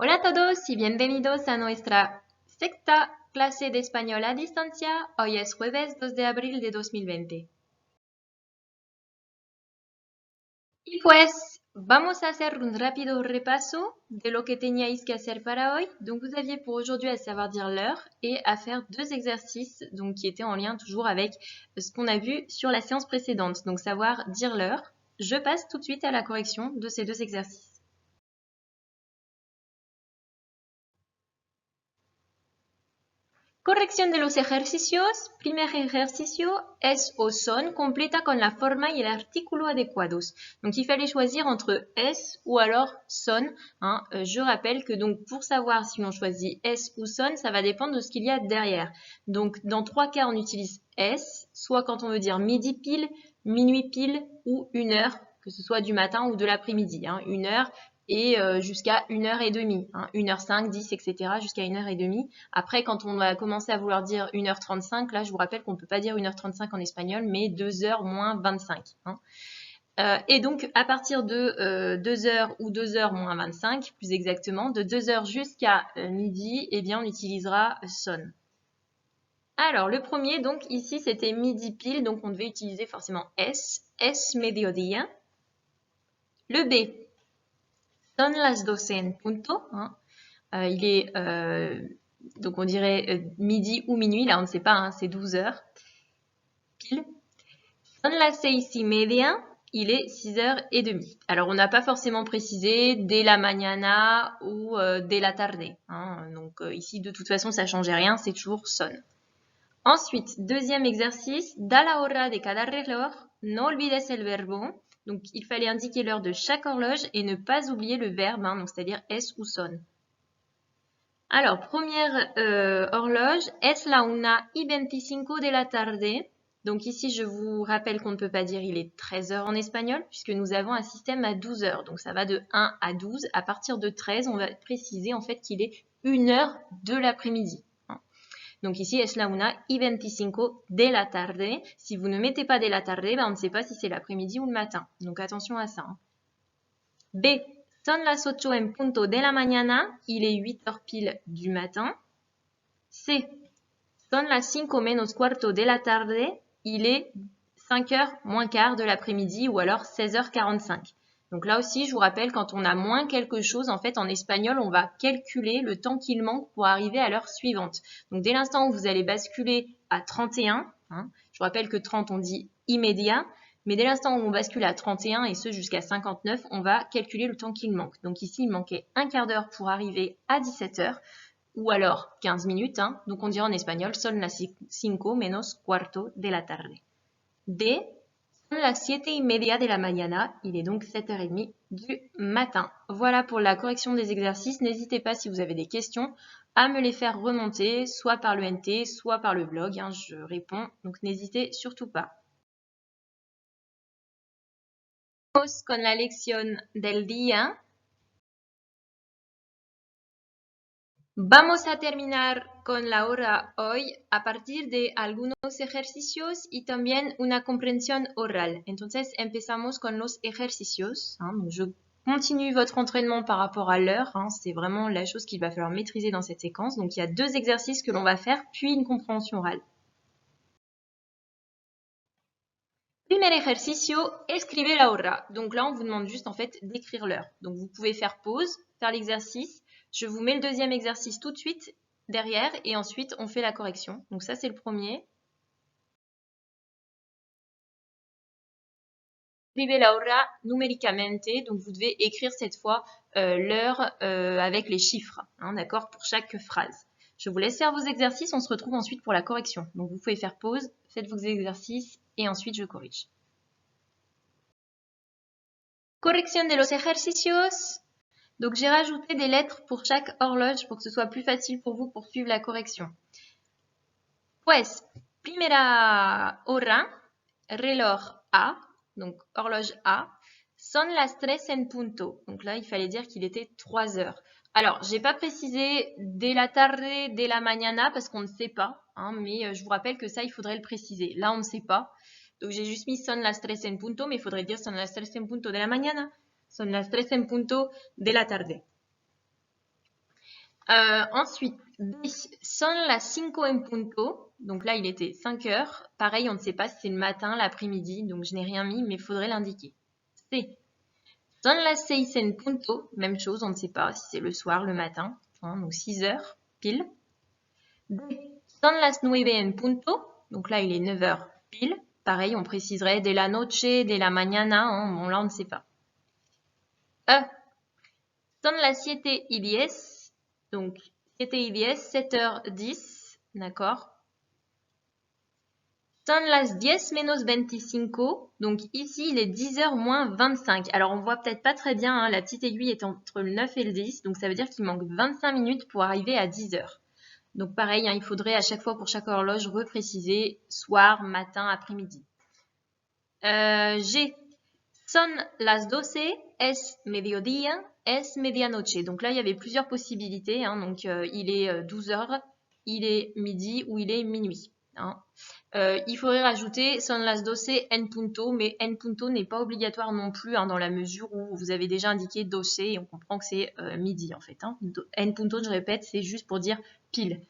Hola a todos y bienvenidos a nuestra sexta clase de español a distancia. Hoy es jueves 2 de abril de 2020. Y pues vamos a hacer un rápido repaso de lo que teníais que hacer para hoy. Donc vous aviez pour aujourd'hui à savoir dire l'heure et à faire deux exercices donc, qui étaient en lien toujours avec ce qu'on a vu sur la séance précédente. Donc savoir dire l'heure. Je passe tout de suite à la correction de ces deux exercices. Corrección de los ejercicios. Primer ejercicio es o son completa con la forma y el artículo adecuados. Donc il fallait choisir entre es ou alors son. Hein. Je rappelle que donc pour savoir si on choisit es ou son, ça va dépendre de ce qu'il y a derrière. Donc dans 3 cas, on utilise es, soit quand on veut dire midi pile, minuit pile ou 1h, que ce soit du matin ou de l'après-midi. Hein. 1h et jusqu'à 1h30, hein, 1h05, 10, etc. jusqu'à 1h30. Après, quand on va commencer à vouloir dire 1h35, là, je vous rappelle qu'on ne peut pas dire 1h35 en espagnol, mais 2h moins 25. Hein. Et donc, à partir de 2h ou 2h moins 25, plus exactement, de 2h jusqu'à midi, eh bien, on utilisera son. Alors, le premier, donc, ici, c'était midi pile, donc on devait utiliser forcément es mediodía. Le B, son las 12 en punto. Hein. Il est, donc on dirait midi ou minuit, là on ne sait pas, hein, c'est 12 heures. Pile. Son las 6:30, il est 6h30. Alors on n'a pas forcément précisé de la mañana ou de la tarde. Hein. Donc ici de toute façon ça ne changeait rien, c'est toujours son. Ensuite, deuxième exercice, da la hora de cada reloj, no olvides el verbo. Donc il fallait indiquer l'heure de chaque horloge et ne pas oublier le verbe, hein, donc c'est-à-dire es ou son. Alors, première horloge, es la 1:25 de la tarde. Donc ici, je vous rappelle qu'on ne peut pas dire il est 13h en espagnol, puisque nous avons un système à 12 heures. Donc ça va de 1 à 12. À partir de 13, on va préciser en fait qu'il est 1h de l'après-midi. Donc ici, es la 1:25 de la tarde. Si vous ne mettez pas de la tarde, ben, on ne sait pas si c'est l'après-midi ou le matin. Donc attention à ça. Hein. B. Son las 8 en punto de la mañana, il est 8h pile du matin. C. Son las 5 menos cuarto de la tarde, il est 5h moins quart de l'après-midi ou alors 16h45. Donc là aussi, je vous rappelle, quand on a moins quelque chose, en fait, en espagnol, on va calculer le temps qu'il manque pour arriver à l'heure suivante. Donc dès l'instant où vous allez basculer à 31, hein, je vous rappelle que 30, on dit immédiat, mais dès l'instant où on bascule à 31 et ce jusqu'à 59, on va calculer le temps qu'il manque. Donc ici, il manquait un quart d'heure pour arriver à 17h, ou alors 15 minutes. Hein. Donc on dirait en espagnol, son las 5 menos cuarto de la tarde. D, son las 7:30 de la mañana, il est donc 7h30 du matin. Voilà pour la correction des exercices. N'hésitez pas si vous avez des questions à me les faire remonter, soit par le NT, soit par le blog. Hein, je réponds, donc n'hésitez surtout pas. Con la lección del día. Vamos a terminar con la hora hoy a partir de algunos ejercicios y también una compréhension orale. Entonces empezamos con los ejercicios. Hein, donc je continue votre entraînement par rapport à l'heure. Hein, c'est vraiment la chose qu'il va falloir maîtriser dans cette séquence. Donc il y a deux exercices que l'on va faire, puis une compréhension orale. Primer ejercicio, escribe la hora. Donc là, on vous demande juste en fait d'écrire l'heure. Donc vous pouvez faire pause, faire l'exercice. Je vous mets le deuxième exercice tout de suite derrière et ensuite on fait la correction. Donc ça, c'est le premier. Escribe la hora numéricamente. Donc vous devez écrire cette fois l'heure avec les chiffres, hein, d'accord, pour chaque phrase. Je vous laisse faire vos exercices. On se retrouve ensuite pour la correction. Donc vous pouvez faire pause, faites vos exercices et ensuite je corrige. Correction de los ejercicios. Donc j'ai rajouté des lettres pour chaque horloge pour que ce soit plus facile pour vous pour suivre la correction. Pues, primera hora, reloj A, donc horloge A, son las 3 en punto. Donc là, il fallait dire qu'il était 3 heures. Alors, j'ai pas précisé de la tarde, de la mañana, parce qu'on ne sait pas, hein, mais je vous rappelle que ça, il faudrait le préciser. Là, on ne sait pas. Donc j'ai juste mis son las 3 en punto, mais il faudrait dire son las 3 en punto de la mañana, son las 3 en punto de la tarde. Ensuite, B, son las 5 en punto. Donc là, il était 5 heures. Pareil, on ne sait pas si c'est le matin, l'après-midi, donc je n'ai rien mis, mais il faudrait l'indiquer. C, son las 6 en punto. Même chose, on ne sait pas si c'est le soir, le matin, hein, donc 6 heures, pile. D, son las 9 en punto. Donc là, il est 9 heures, pile. Pareil, on préciserait de la noche, de la mañana, hein, bon là, on ne sait pas. E, son las 7 y 10. Donc, 7 y 10, 7h10, d'accord. Son las 10 menos 25, donc ici il est 10h moins 25. Alors on voit peut-être pas très bien, hein, la petite aiguille est entre le 9 et le 10, donc ça veut dire qu'il manque 25 minutes pour arriver à 10h. Donc pareil, hein, il faudrait à chaque fois pour chaque horloge repréciser soir, matin, après-midi. G. Son las 12, es mediodía, es medianoche. Donc là, il y avait plusieurs possibilités. Hein, donc il est 12h, il est midi ou il est minuit. Hein. Il faudrait rajouter son las 12 en punto, mais en punto n'est pas obligatoire non plus, hein, dans la mesure où vous avez déjà indiqué 12 et on comprend que c'est midi en fait. Hein. En punto, je répète, c'est juste pour dire pile.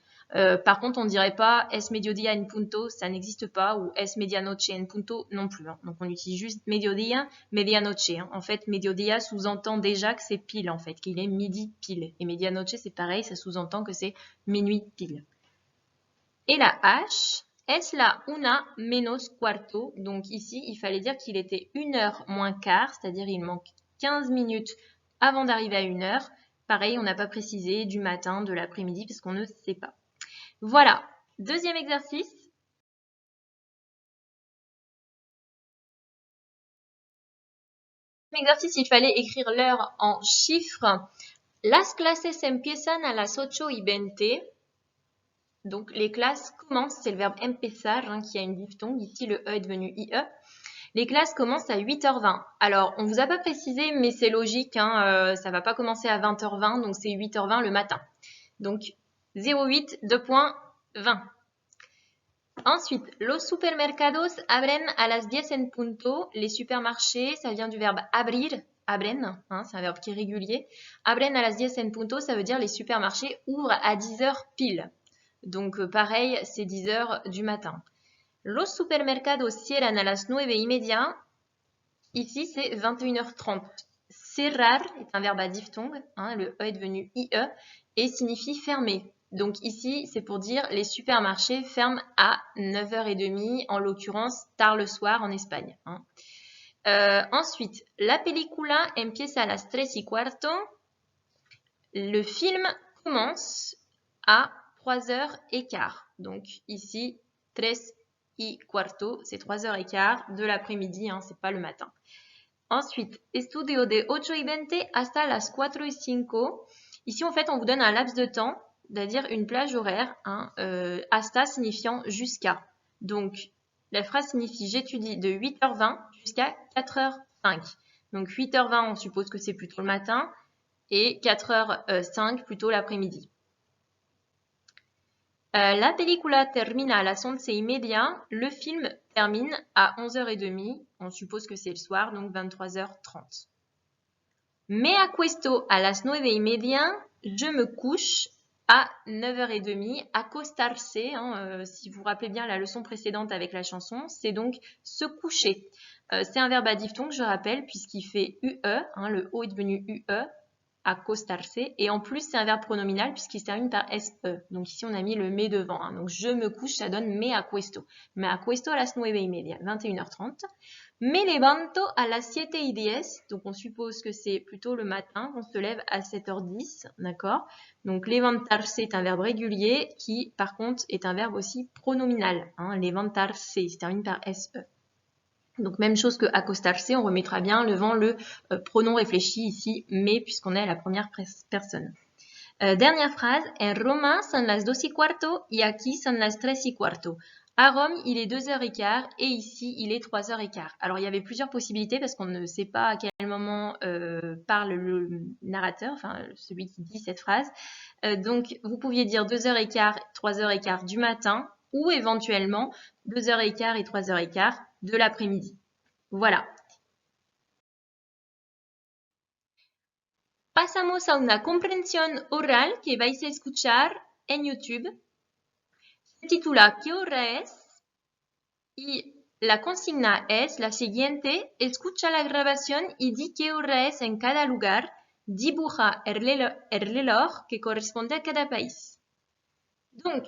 Par contre, on ne dirait pas es mediodía en punto, ça n'existe pas, ou es medianoche en punto non plus. Hein. Donc on utilise juste mediodía, medianoche. Hein. En fait, mediodía sous-entend déjà que c'est pile en fait, qu'il est midi pile. Et medianoche, c'est pareil, ça sous-entend que c'est minuit pile. Et la H, es la una menos cuarto. Donc ici, il fallait dire qu'il était 1h moins quart, c'est-à-dire il manque 15 minutes avant d'arriver à 1h. Pareil, on n'a pas précisé du matin, de l'après-midi, parce qu'on ne sait pas. Voilà, deuxième exercice. Exercice, il fallait écrire l'heure en chiffres. Las clases empiezan a las 8:20. Donc les classes commencent, c'est le verbe empezar, hein, qui a une diphtongue. Ici, le E est devenu IE. Les classes commencent à 8h20. Alors, on ne vous a pas précisé, mais c'est logique, hein, ça ne va pas commencer à 20h20, donc c'est 8h20 le matin. Donc, 08, 2.20. Ensuite, los supermercados abren a las 10 en punto. Les supermarchés, ça vient du verbe abrir, abren, hein, c'est un verbe qui est régulier. Abren a las 10 en punto, ça veut dire les supermarchés ouvrent à 10h pile. Donc, pareil, c'est 10h du matin. Los supermercados cierran a las 9:30. Ici, c'est 21h30. Cerrar est un verbe à diphtongue, hein, le E est devenu IE, et signifie fermer. Donc ici, c'est pour dire les supermarchés ferment à 9h30, en l'occurrence tard le soir en Espagne. Hein. Ensuite, la película empieza a las 3:15. Le film commence à 3h15. Donc ici, 3:15, c'est 3h15 de l'après-midi, hein, c'est pas le matin. Ensuite, estudio de 8:20 hasta las 4:05. Ici, en fait, on vous donne un laps de temps, c'est-à-dire une plage horaire, hein, hasta signifiant jusqu'à. Donc, la phrase signifie j'étudie de 8h20 jusqu'à 4h05. Donc, 8h20, on suppose que c'est plutôt le matin, et 4h05 plutôt l'après-midi. La película termina a las 11:30. Le film termine à 11h30. On suppose que c'est le soir, donc 23h30. Me acuesto a las 9:30. Je me couche à 9h30. Acostarse, hein, si vous vous rappelez bien la leçon précédente avec la chanson, c'est donc se coucher. C'est un verbe à diphtongue, je rappelle, puisqu'il fait UE. Hein, le O est devenu UE. Acostarse, et en plus c'est un verbe pronominal puisqu'il se termine par SE. Donc ici on a mis le me devant. Hein. Donc je me couche, ça donne me acuesto. Me acuesto a las 9:30, 21h30. Me levanto a las 7:10. Donc on suppose que c'est plutôt le matin, on se lève à 7h10, d'accord. Donc levantarse est un verbe régulier qui par contre est un verbe aussi pronominal. Hein. Levantarse, il se termine par SE. Donc même chose que acostarse, on remettra bien devant le pronom réfléchi ici, mais puisqu'on est à la première personne. Dernière phrase, en Roma son las 2:15 y aquí son las 3:15. À Rome, il est 2h15 et ici, il est 3h15. Alors, il y avait plusieurs possibilités parce qu'on ne sait pas à quel moment parle le narrateur, enfin celui qui dit cette phrase. Donc, vous pouviez dire 2h15, 3h15 du matin ou éventuellement 2h15 et 3h15 de l'après-midi. Voilà. pasamos a una comprensión oral que vais a escuchar en YouTube. Se titula ¿Qué hora es? Y la consigna es la siguiente: escucha la grabación y di qué hora es en cada lugar. Dibuja el reloj que corresponde a cada país. Donc,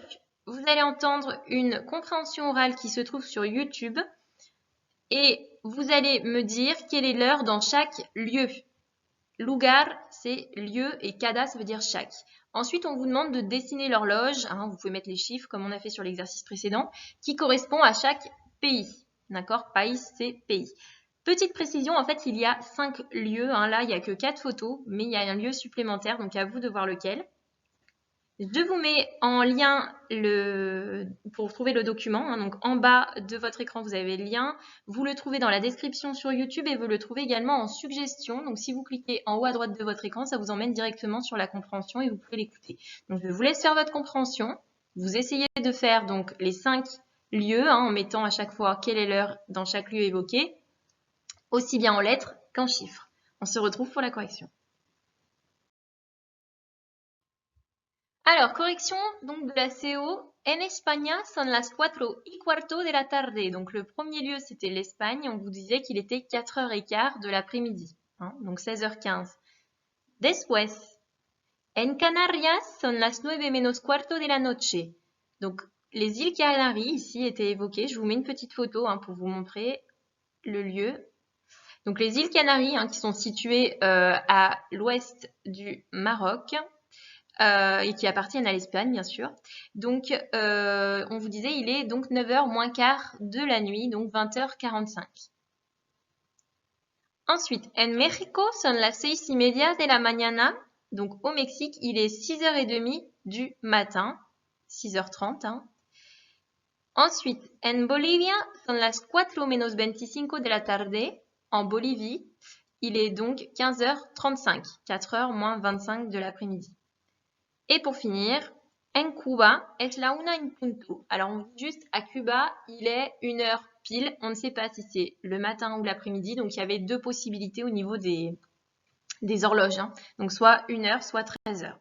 vous allez entendre une compréhension orale qui se trouve sur YouTube et vous allez me dire quelle est l'heure dans chaque lieu. Lugar, c'est lieu et cada, ça veut dire chaque. Ensuite, on vous demande de dessiner l'horloge, hein, vous pouvez mettre les chiffres comme on a fait sur l'exercice précédent, qui correspond à chaque pays. D'accord? País, c'est pays. Petite précision, en fait, il y a 5 lieux. Hein, là, il n'y a que 4 photos, mais il y a un lieu supplémentaire, donc à vous de voir lequel. Je vous mets en lien pour trouver le document. Hein, donc en bas de votre écran, vous avez le lien. Vous le trouvez dans la description sur YouTube et vous le trouvez également en suggestion. Donc si vous cliquez en haut à droite de votre écran, ça vous emmène directement sur la compréhension et vous pouvez l'écouter. Donc je vous laisse faire votre compréhension. Vous essayez de faire donc les 5 lieux en mettant à chaque fois quelle est l'heure dans chaque lieu évoqué, aussi bien en lettres qu'en chiffres. On se retrouve pour la correction. Alors, correction donc de la CO. En España son las 4:15 de la tarde. Donc, le premier lieu, c'était l'Espagne. On vous disait qu'il était 4h15 de l'après-midi. Hein, donc, 16h15. Después, en Canarias son las 9:15 de la noche. Donc, les îles Canaries, ici, étaient évoquées. Je vous mets une petite photo hein, pour vous montrer le lieu. Donc, les îles Canaries, hein, qui sont situées à l'ouest du Maroc, et qui appartiennent à l'Espagne, bien sûr. Donc, on vous disait, il est donc 9h moins quart de la nuit, donc 20h45. Ensuite, en México son las 6:30 de la mañana. Donc, au Mexique, il est 6h30 du matin, 6h30. Hein. Ensuite, en Bolivia son las 4:25 de la tarde. En Bolivie, il est donc 15h35, 4h moins 25 de l'après-midi. Et pour finir, en Cuba, es la 1:00. Alors, on dit juste à Cuba, il est 1h pile. On ne sait pas si c'est le matin ou l'après-midi. Donc, il y avait 2 possibilités au niveau des horloges. Hein. Donc, soit 1h, soit 13h.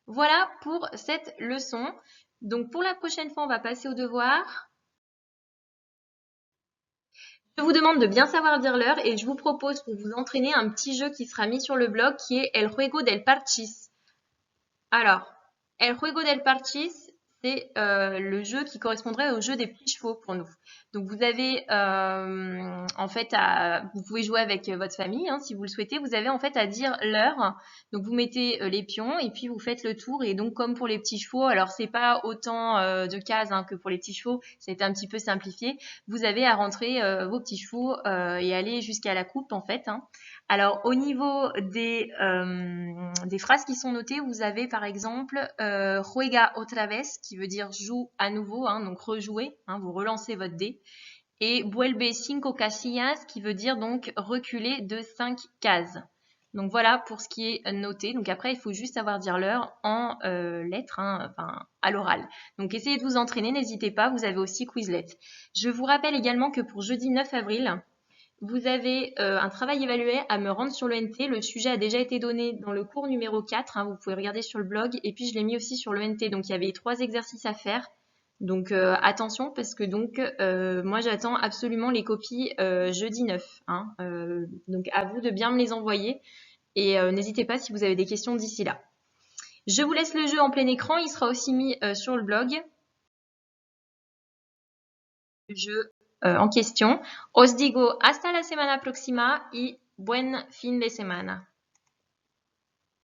Voilà pour cette leçon. Donc, pour la prochaine fois, on va passer au devoir. Je vous demande de bien savoir dire l'heure et je vous propose pour vous entraîner un petit jeu qui sera mis sur le blog qui est El Juego del Parchís. Alors, El Juego del Parchís, c'est le jeu qui correspondrait au jeu des petits chevaux pour nous. Donc vous avez en fait vous pouvez jouer avec votre famille hein, si vous le souhaitez. Vous avez en fait à dire l'heure. Donc vous mettez les pions et puis vous faites le tour. Et donc comme pour les petits chevaux, alors c'est pas autant de cases hein, que pour les petits chevaux, c'est un petit peu simplifié. Vous avez à rentrer vos petits chevaux et aller jusqu'à la coupe en fait. Hein. Alors au niveau des phrases qui sont notées, vous avez par exemple juega otra vez qui veut dire joue à nouveau, hein, donc rejouer, hein, vous relancez votre dé. Et vuelve 5 casillas qui veut dire donc reculer de 5 cases. Donc voilà pour ce qui est noté. Donc après, il faut juste savoir dire l'heure en lettres, hein, enfin à l'oral. Donc essayez de vous entraîner, n'hésitez pas, vous avez aussi Quizlet. Je vous rappelle également que pour jeudi 9 avril, vous avez un travail évalué à me rendre sur l'ENT. Le sujet a déjà été donné dans le cours numéro 4. Hein, vous pouvez regarder sur le blog. Et puis, je l'ai mis aussi sur l'ENT. Donc, il y avait 3 exercices à faire. Donc, attention parce que donc, moi, j'attends absolument les copies jeudi 9. Hein, donc, à vous de bien me les envoyer. Et n'hésitez pas si vous avez des questions d'ici là. Je vous laisse le jeu en plein écran. Il sera aussi mis sur le blog. Le jeu en question. Os digo hasta la semana próxima y buen fin de semana.